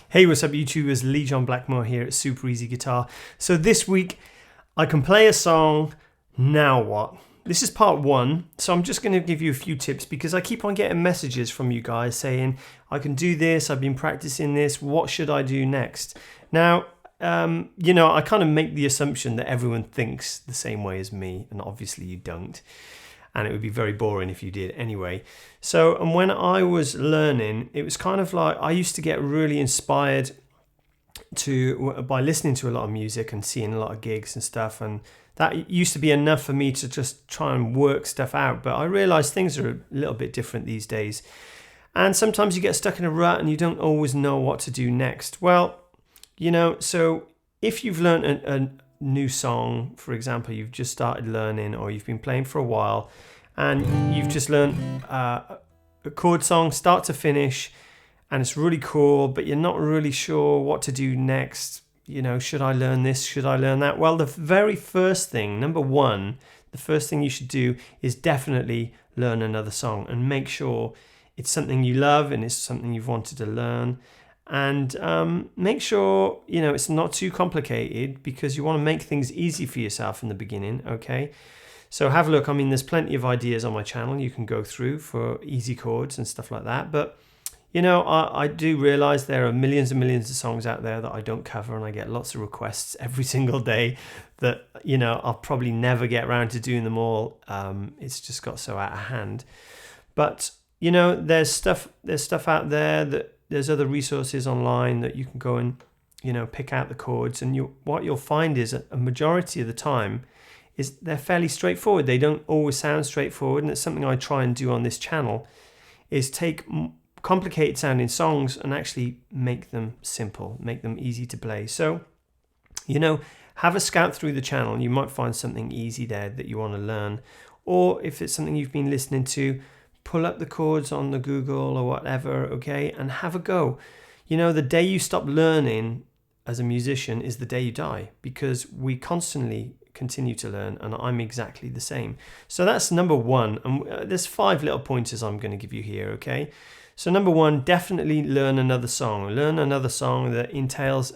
Hey, what's up YouTubers? Lee John Blackmore here at Super Easy Guitar. So this week I can play a song, now what? This is part one, so I'm just going to give you a few tips because I keep on getting messages from you guys saying, I can do this, I've been practicing this, what should I do next? Now, I kind of make the assumption that everyone thinks the same way as me, and obviously you don't. And it would be very boring if you did anyway. So, and when I was learning, it was kind of like I used to get really inspired by listening to a lot of music and seeing a lot of gigs and stuff, and that used to be enough for me to just try and work stuff out. But I realized things are a little bit different these days, and sometimes you get stuck in a rut and you don't always know what to do next. Well, so if you've learned a new song, for example, you've just started learning or you've been playing for a while and you've just learned a chord song start to finish and it's really cool, but you're not really sure what to do next. Should I learn this? Should I learn that? Well, the very first thing, number one, the first thing you should do is definitely learn another song and make sure it's something you love and it's something you've wanted to learn. And make sure, it's not too complicated because you want to make things easy for yourself in the beginning, okay? So have a look. There's plenty of ideas on my channel you can go through for easy chords and stuff like that. But, I do realize there are millions and millions of songs out there that I don't cover, and I get lots of requests every single day that, I'll probably never get around to doing them all. It's just got so out of hand. But, there's stuff out there that there's other resources online that you can go and, pick out the chords. And what you'll find is a majority of the time is they're fairly straightforward. They don't always sound straightforward. And it's something I try and do on this channel is take complicated sounding songs and actually make them simple, make them easy to play. So, have a scout through the channel. You might find something easy there that you want to learn. Or if it's something you've been listening to, pull up the chords on the Google or whatever, okay, and have a go. The day you stop learning as a musician is the day you die, because we constantly continue to learn, and I'm exactly the same. So that's number one, and there's 5 little pointers I'm going to give you here, okay? So number one, definitely learn another song. Learn another song that entails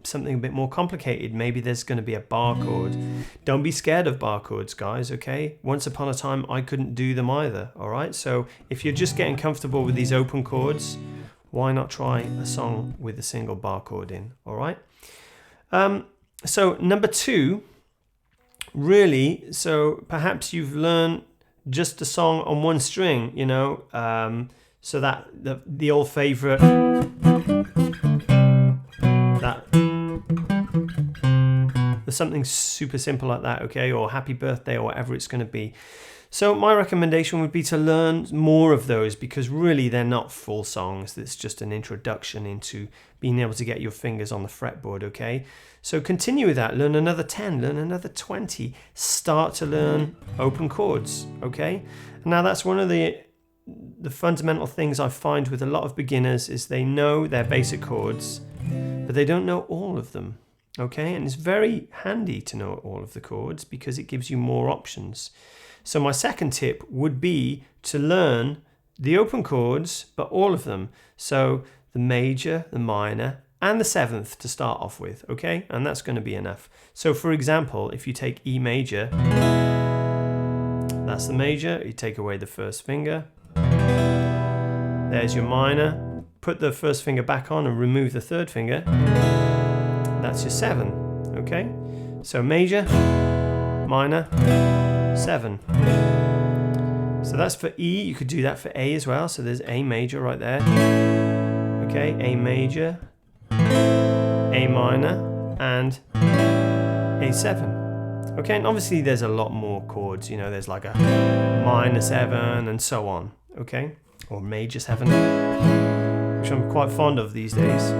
something a bit more complicated. Maybe there's going to be a bar chord. Don't be scared of bar chords, guys, okay? Once upon a time, I couldn't do them either, all right? So if you're just getting comfortable with these open chords, why not try a song with a single bar chord in, all right? So number 2, really, so perhaps you've learned just a song on one string, so that the old favorite, there's something super simple like that, okay, or Happy Birthday or whatever it's going to be. So my recommendation would be to learn more of those, because really they're not full songs. It's just an introduction into being able to get your fingers on the fretboard, okay? So continue with that. Learn another 10, learn another 20. Start to learn open chords, okay? Now that's one of the fundamental things I find with a lot of beginners is they know their basic chords, but they don't know all of them, okay? And it's very handy to know all of the chords because it gives you more options. So my second tip would be to learn the open chords, but all of them. So the major, the minor, and the 7th to start off with, okay? And that's going to be enough. So for example, if you take E major, that's the major, you take away the first finger. There's your minor. Put the first finger back on and remove the 3rd finger. That's your 7, okay? So major, minor, 7. So that's for E. You could do that for A as well. So there's A major right there. Okay, A major, A minor, and A7. Okay, and obviously there's a lot more chords. There's like a minor 7 and so on. Okay, or major 7, which I'm quite fond of these days.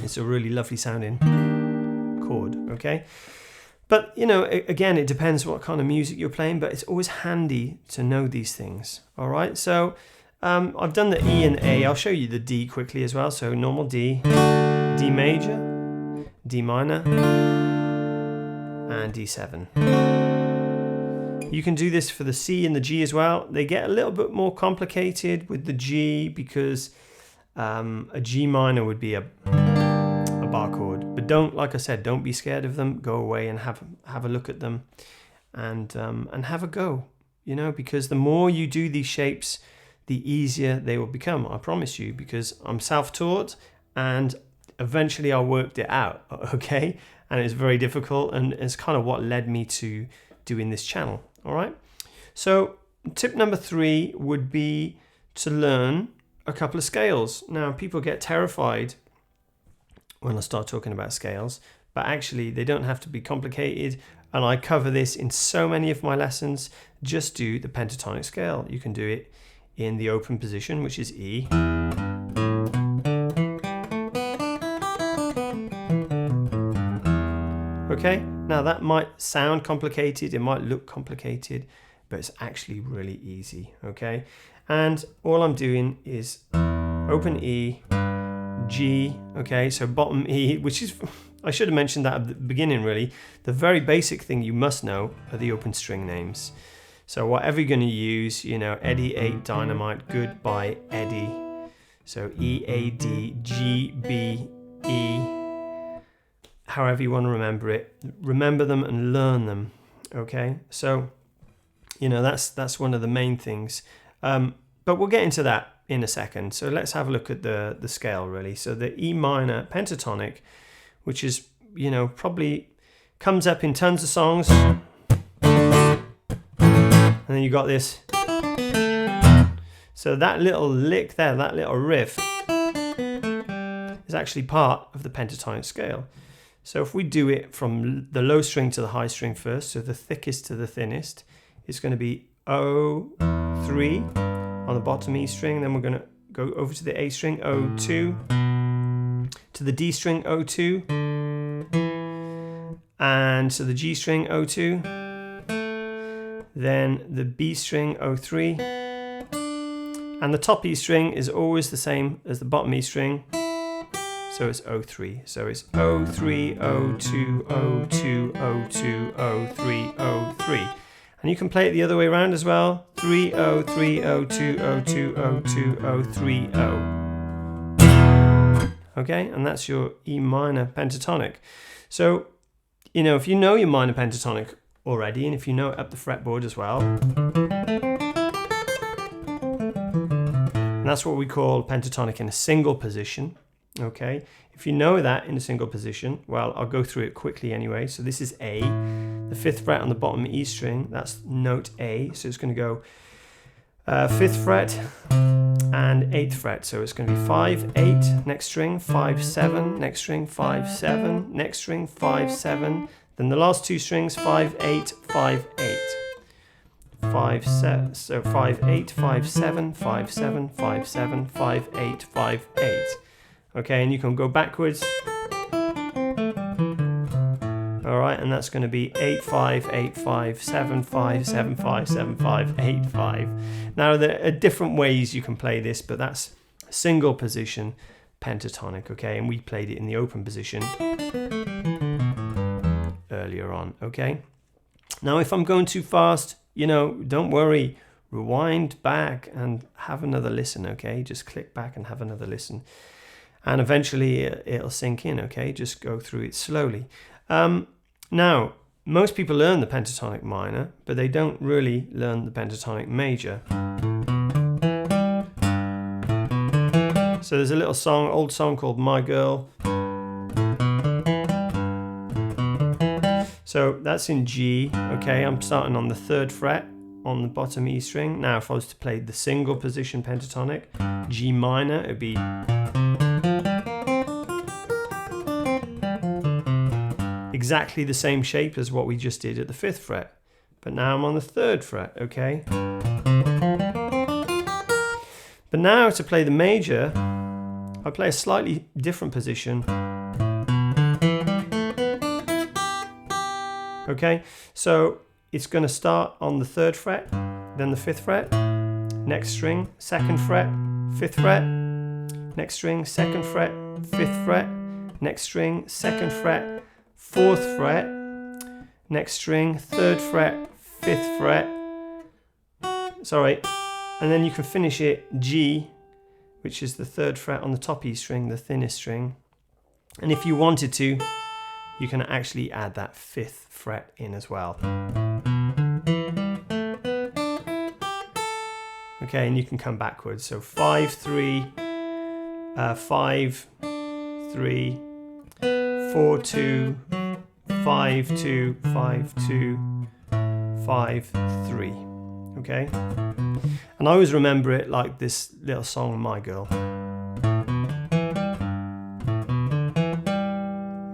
It's a really lovely sounding chord. Okay. But, again, it depends what kind of music you're playing, but it's always handy to know these things, all right? So I've done the E and A. I'll show you the D quickly as well. So normal D, D major, D minor, and D7. You can do this for the C and the G as well. They get a little bit more complicated with the G because A G minor would be a bar chord, but don't, like I said, don't be scared of them. Go away and have a look at them, and have a go. You know, because the more you do these shapes, the easier they will become. I promise you, because I'm self-taught, and eventually I worked it out. Okay, and it's very difficult, and it's kind of what led me to doing this channel. All right. So tip number 3 would be to learn a couple of scales. Now, people get terrified when I start talking about scales, but actually they don't have to be complicated, and I cover this in so many of my lessons. Just do the pentatonic scale. You can do it in the open position, which is E. Okay, now that might sound complicated, it might look complicated, but it's actually really easy, okay? And all I'm doing is open E, G, okay, so bottom E, which is, I should have mentioned that at the beginning really. The very basic thing you must know are the open string names. So whatever you're going to use, you know, Eddie 8 Dynamite, Goodbye Eddie. So E, A, D, G, B, E, however you want to remember it. Remember them and learn them, okay? So, you know, that's one of the main things. But we'll get into that in a second. So let's have a look at the scale really. So the E minor pentatonic, which is, you know, probably comes up in tons of songs. And then you got this. So that little lick there, that little riff is actually part of the pentatonic scale. So if we do it from the low string to the high string first, so the thickest to the thinnest, it's going to be O3 on the bottom E string. Then we're going to go over to the A string, O2, to the D string, O2, and to the G string, O2, then the B string, O3, and the top E string is always the same as the bottom E string, so it's O3. So it's O3, O2, O2, O2, O3, O3. And you can play it the other way around as well. 3, O, 3, O, 2, O, 2, O, 2, O, 3, O. Okay, and that's your E minor pentatonic. So, you know, if you know your minor pentatonic already, and if you know it up the fretboard as well, and that's what we call pentatonic in a single position. Okay, if you know that in a single position, well, I'll go through it quickly anyway. So this is A, the 5th fret on the bottom E string, that's note A. So it's going to go 5th fret and 8th fret. So it's going to be 5, 8, next string, 5, 7, next string, 5, 7, next string, 5, 7. Then the last two strings, 5, 8, 5, 8. 5, 7, so 5, 8, 5, 7, 5, 7, 5, 7, 5, 8, 5, 8. Okay, and you can go backwards. All right, and that's going to be 8, 5, 8, 5, 7, 5, 7, 5, 7, 5, 8, 5. Now, there are different ways you can play this, but that's single position pentatonic, okay? And we played it in the open position earlier on, okay? Now, if I'm going too fast, you know, don't worry. Rewind back and have another listen, okay? Just click back and have another listen. And eventually it'll sink in, okay? Just go through it slowly. Now, most people learn the pentatonic minor, but they don't really learn the pentatonic major. So there's a little song, old song called My Girl. So that's in G, okay? I'm starting on the 3rd fret on the bottom E string. Now, if I was to play the single position pentatonic, G minor, it'd be exactly the same shape as what we just did at the 5th fret. But now I'm on the 3rd fret, okay? But now to play the major, I play a slightly different position. Okay, so it's going to start on the 3rd fret, then the 5th fret, next string, 2nd fret, 5th fret, next string, 2nd fret, 5th fret, next string, 2nd fret, 4th fret, next string, 3rd fret, 5th fret, sorry, and then you can finish it G, which is the 3rd fret on the top E string, the thinnest string. And if you wanted to, you can actually add that 5th fret in as well. Okay, and you can come backwards. So 5, 3, 5, 3, 4, 2, 5, 2, 5, 2, 5, 3. Okay? And I always remember it like this little song, My Girl.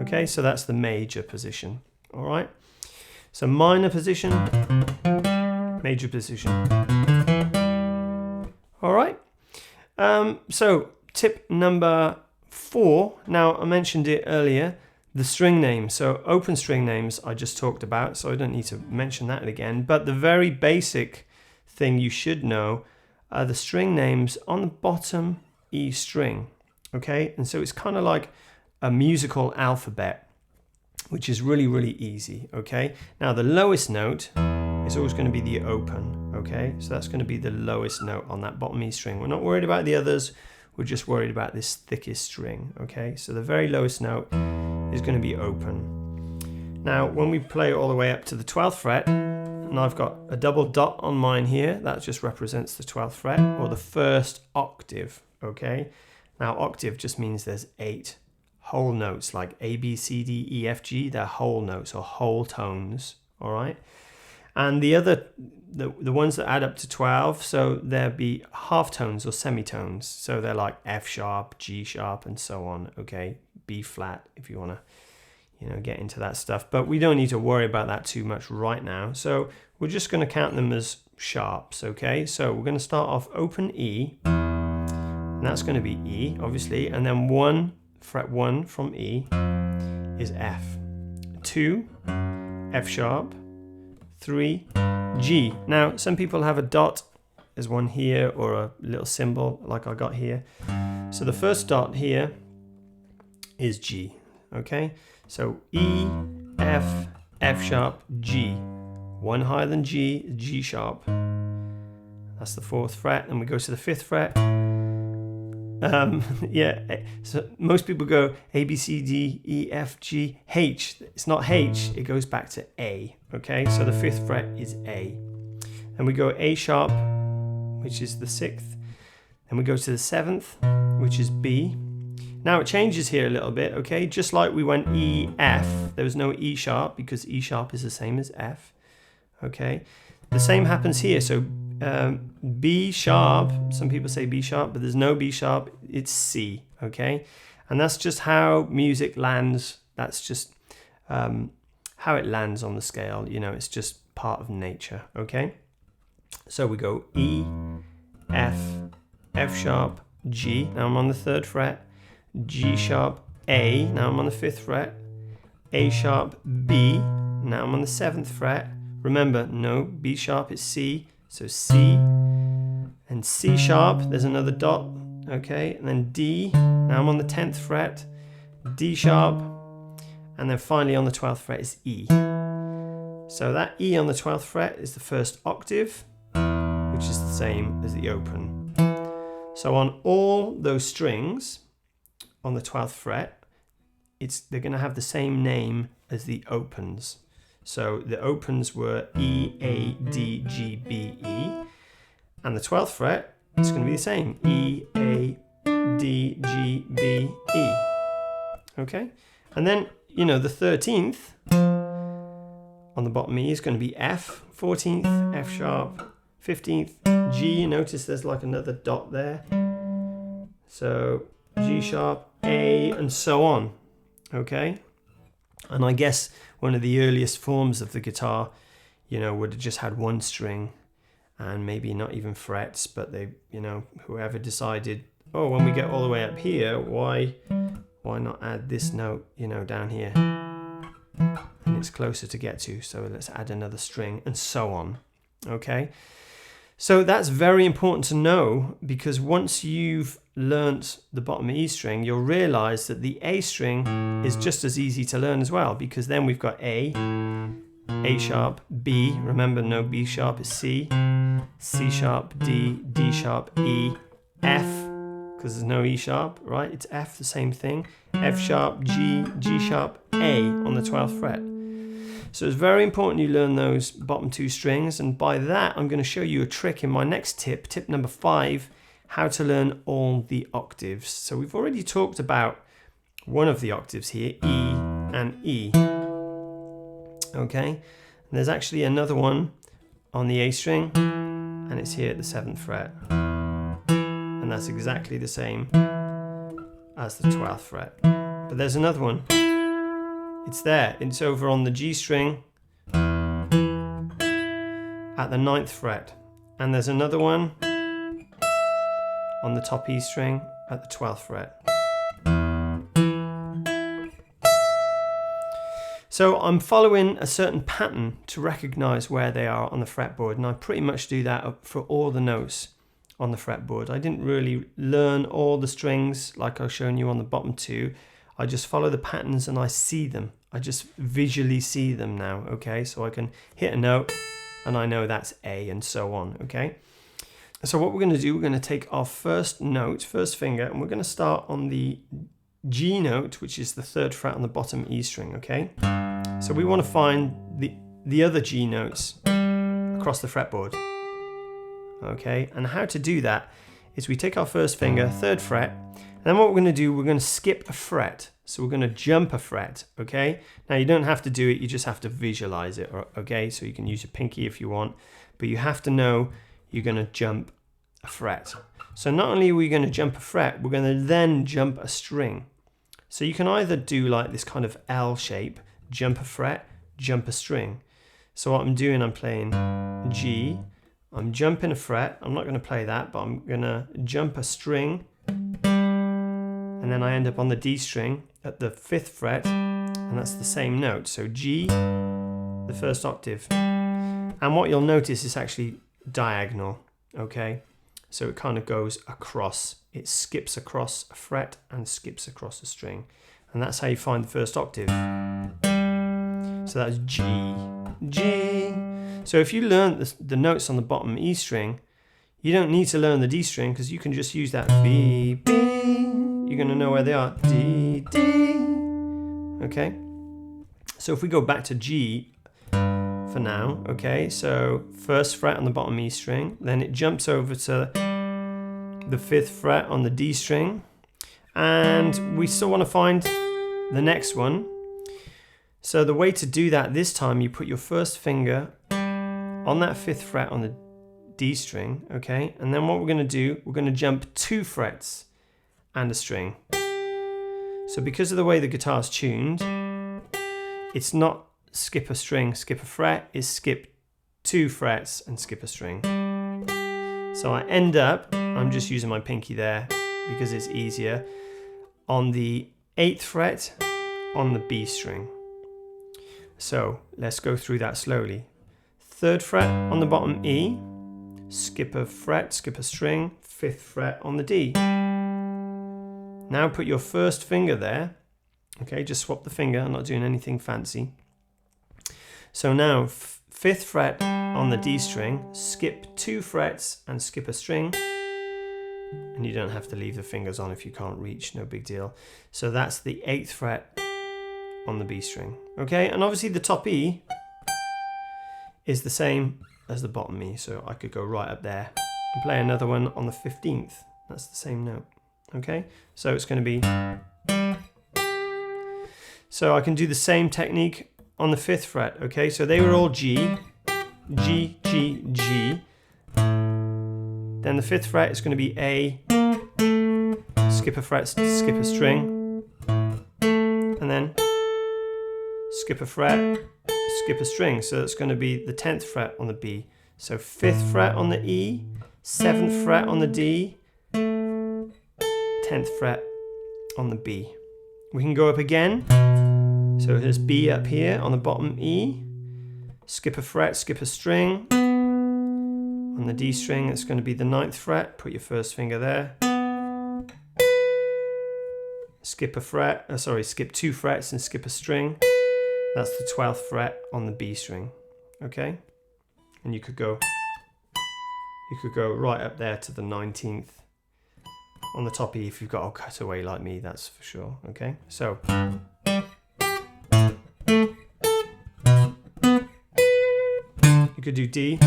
Okay, so that's the major position. All right? So minor position, major position. All right? So tip number 4. Now, I mentioned it earlier, the string names. So open string names I just talked about, so I don't need to mention that again. But the very basic thing you should know are the string names on the bottom E string. Okay? And so it's kind of like a musical alphabet, which is really, really easy. Okay? Now, the lowest note is always going to be the open. Okay? So that's going to be the lowest note on that bottom E string. We're not worried about the others. We're just worried about this thickest string. Okay? So the very lowest note is going to be open. Now, when we play all the way up to the 12th fret, and I've got a double dot on mine here, that just represents the 12th fret, or the 1st octave. Okay? Now, octave just means there's 8 whole notes, like A, B, C, D, E, F, G. They're whole notes or whole tones. All right? And the other, the ones that add up to 12, so there'll be half tones or semitones. So they're like F sharp, G sharp, and so on. Okay? B flat, if you want to, get into that stuff. But we don't need to worry about that too much right now. So we're just going to count them as sharps. Okay? So we're going to start off open E, and that's going to be E, obviously. And then fret 1 from E is F. 2, F sharp. 3, G. Now, some people have a dot. There's one here, or a little symbol like I got here. So the first dot here is G. Okay? So E, F, F sharp, G. One higher than G, G sharp. That's the 4th fret. And we go to the 5th fret. So most people go A, B, C, D, E, F, G, H. It's not H, it goes back to A. Okay, so the 5th fret is A. And we go A sharp, which is the 6th. Then we go to the 7th, which is B. Now it changes here a little bit, okay? Just like we went E, F, there was no E sharp because E sharp is the same as F. Okay, the same happens here. So B sharp, some people say B sharp, but there's no B sharp, it's C, okay? And that's just how music lands. That's just how it lands on the scale. It's just part of nature, okay? So we go E, F, F sharp, G. Now I'm on the 3rd fret. G sharp, A. Now I'm on the 5th fret. A sharp, B. Now I'm on the 7th fret. Remember, no, B sharp is C. So C and C sharp, there's another dot, okay, and then D, now I'm on the 10th fret, D sharp, and then finally on the 12th fret is E. So that E on the 12th fret is the 1st octave, which is the same as the open. So on all those strings on the 12th fret, they're going to have the same name as the opens. So the opens were E, A, D, G, B, E. And the 12th fret is going to be the same. E, A, D, G, B, E. Okay? And then, the 13th on the bottom E is going to be F. 14th, F sharp. 15th, G. Notice there's like another dot there. So G sharp, A, and so on. Okay? And I guess one of the earliest forms of the guitar, would have just had one string and maybe not even frets, but they, whoever decided, when we get all the way up here, why not add this note, down here? And it's closer to get to, so let's add another string, and so on. Okay? So that's very important to know, because once you've learnt the bottom E string, you'll realize that the A string is just as easy to learn as well, because then we've got A sharp, B, remember no B sharp is C, C sharp, D, D sharp, E, F, because there's no E sharp, right? It's F, the same thing. F sharp, G, G sharp, A on the 12th fret. So it's very important you learn those bottom 2 strings, and by that I'm going to show you a trick in my next tip, tip number 5, how to learn all the octaves. So we've already talked about one of the octaves here, E and E. Okay, and there's actually another one on the A string, and it's here at the 7th fret. And that's exactly the same as the 12th fret. But there's another one. It's there. It's over on the G string at the 9th fret. And there's another one on the top E string at the 12th fret. So I'm following a certain pattern to recognize where they are on the fretboard, and I pretty much do that for all the notes on the fretboard. I didn't really learn all the strings like I've shown you on the bottom 2. I just follow the patterns and I see them. I just visually see them now, okay? So I can hit a note and I know that's A and so on, okay? So what we're going to do, we're going to take our first note, first finger, and we're going to start on the G note, which is the 3rd fret on the bottom E string, okay? So we want to find the other G notes across the fretboard, okay? And how to do that is we take our first finger, 3rd fret, and then what we're going to do, we're going to skip a fret. So we're going to jump a fret, okay? Now you don't have to do it, you just have to visualize it, okay? So you can use your pinky if you want, but you have to know you're going to jump a fret. So not only are we going to jump a fret, we're going to then jump a string. So you can either do like this kind of L shape, jump a fret, jump a string. So what I'm doing, I'm playing G, I'm jumping a fret, I'm not going to play that, but I'm going to jump a string, and then I end up on the D string at the 5th fret, and that's the same note. So G, the first octave. And what you'll notice is actually diagonal, okay? So it kind of goes across. It skips across a fret and skips across a string. And that's how you find the first octave. So that's G, G. So if you learn the notes on the bottom E string, you don't need to learn the D string because you can just use that B, B. You're going to know where they are. D, D. Okay. So if we go back to G for now, okay, so 1st fret on the bottom E string, then it jumps over to the 5th fret on the D string, and we still want to find the next one. So the way to do that this time, you put your first finger on that 5th fret on the D string, okay, and then what we're going to do, we're going to jump 2 frets and a string. So because of the way the guitar's tuned, it's not skip a string, skip a fret, it's skip 2 frets and skip a string. So I end up, I'm just using my pinky there because it's easier, on the 8th fret on the B string. So let's go through that slowly. 3rd fret on the bottom E, skip a fret, skip a string, 5th fret on the D. Now put your first finger there, okay, just swap the finger, I'm not doing anything fancy. So now 5th fret on the D string, skip 2 frets and skip a string, and you don't have to leave the fingers on if you can't reach, no big deal. So that's the 8th fret on the B string, okay, and obviously the top E is the same as the bottom E, so I could go right up there and play another one on the 15th, that's the same note, okay, so it's going to be, so I can do the same technique on the 5th fret, okay, so they were all G, G, G, G, then the 5th fret is going to be A, skip a fret, skip a string, and then skip a fret, skip a string, so it's going to be the 10th fret on the B. So 5th fret on the E, 7th fret on the D, 10th fret on the B. We can go up again, so here's B up here on the bottom E, skip a fret, skip a string, on the D string it's going to be the 9th fret, put your first finger there, skip a fret, skip 2 frets and skip a string. That's the 12th fret on the B string, okay? And you could go right up there to the 19th on the top E if you've got a cutaway like me, that's for sure. Okay, so you could do D.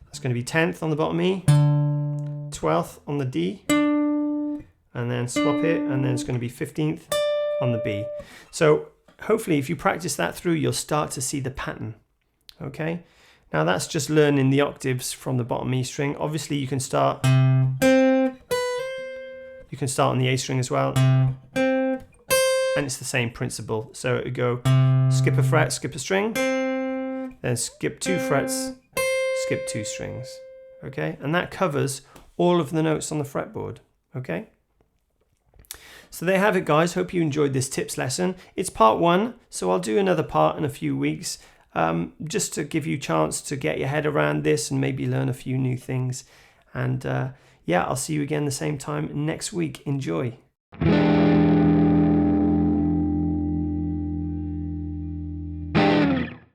It's going to be 10th on the bottom E, 12th on the D, and then swap it, and then it's going to be 15th on the B. So hopefully if you practice that through, you'll start to see the pattern. Okay, now that's just learning the octaves from the bottom E string. Obviously you can start on the A string as well, and it's the same principle. So it would go skip a fret, skip a string, then skip 2 frets, skip 2 strings. Okay, and that covers all of the notes on the fretboard. Okay, so there you have it, guys. Hope you enjoyed this tips lesson. It's part 1, so I'll do another part in a few weeks, just to give you a chance to get your head around this and maybe learn a few new things. And yeah, I'll see you again the same time next week. Enjoy.